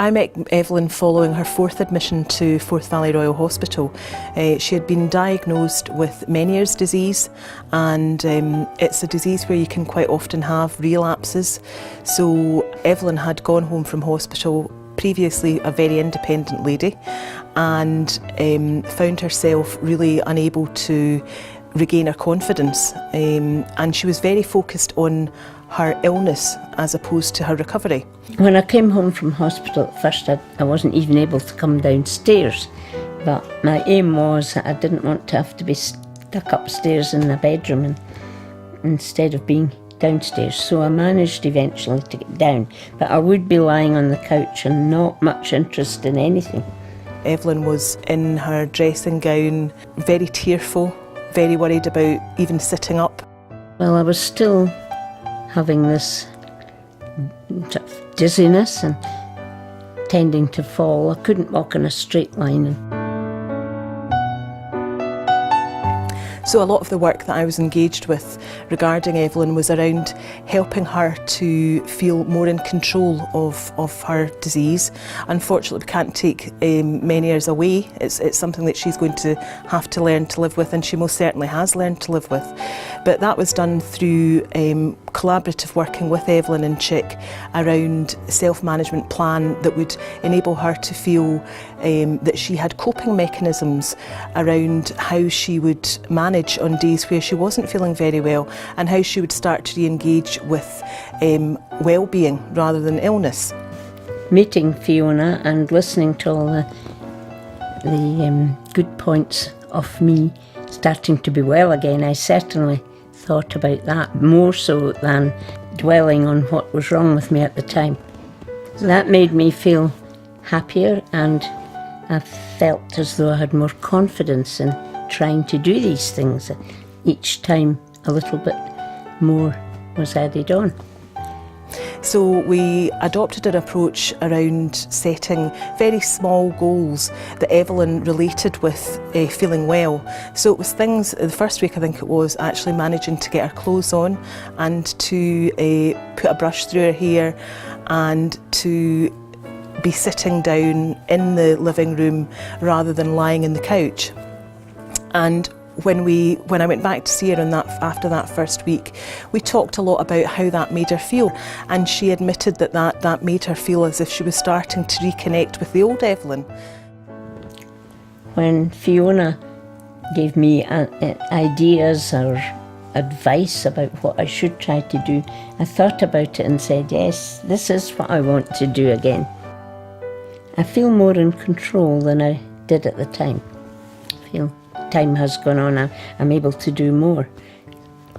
I met Evelyn following her 4th admission to Forth Valley Royal Hospital. She had been diagnosed with Meniere's disease, and it's a disease where you can quite often have relapses. So Evelyn had gone home from hospital, previously a very independent lady, and found herself really unable to regain her confidence, and she was very focused on her illness as opposed to her recovery. When I came home from hospital at first, I wasn't even able to come downstairs, but my aim was that I didn't want to have to be stuck upstairs in the bedroom instead of being downstairs, so I managed eventually to get down, but I would be lying on the couch and not much interest in anything. Evelyn was in her dressing gown, very tearful, very worried about even sitting up. Well, I was still having this dizziness and tending to fall. I couldn't walk in a straight line. So a lot of the work that I was engaged with regarding Evelyn was around helping her to feel more in control of her disease. Unfortunately, we can't take many years away. It's something that she's going to have to learn to live with, and she most certainly has learned to live with. But that was done through collaborative working with Evelyn and Chick around a self-management plan that would enable her to feel that she had coping mechanisms around how she would manage on days where she wasn't feeling very well, and how she would start to re-engage with well-being rather than illness. Meeting Fiona and listening to all the good points of me starting to be well again, I certainly thought about that more so than dwelling on what was wrong with me at the time. That made me feel happier, and I felt as though I had more confidence in trying to do these things. Each time a little bit more was added on. So we adopted an approach around setting very small goals that Evelyn related with feeling well. So it was things, the first week I think it was actually managing to get her clothes on and to put a brush through her hair and to be sitting down in the living room rather than lying in the couch. And when I went back to see her after that first week, we talked a lot about how that made her feel, and she admitted that made her feel as if she was starting to reconnect with the old Evelyn. When Fiona gave me ideas or advice about what I should try to do, I thought about it and said, yes, this is what I want to do again. I feel more in control than I did at the time. I feel time has gone on, I'm able to do more,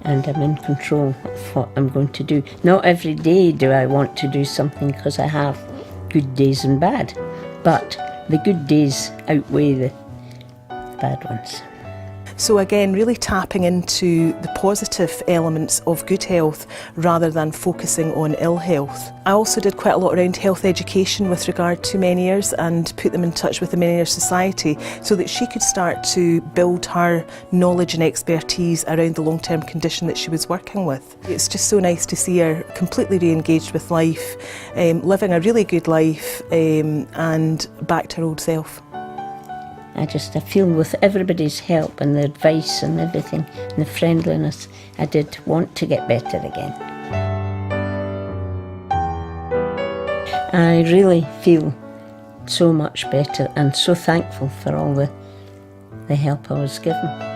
and I'm in control of what I'm going to do. Not every day do I want to do something, because I have good days and bad, but the good days outweigh the bad ones. So again, really tapping into the positive elements of good health rather than focusing on ill health. I also did quite a lot around health education with regard to Meniere's, and put them in touch with the Meniere Society so that she could start to build her knowledge and expertise around the long-term condition that she was working with. It's just so nice to see her completely re-engaged with life, living a really good life, and back to her old self. I feel with everybody's help and the advice and everything and the friendliness, I did want to get better again. I really feel so much better and so thankful for all the help I was given.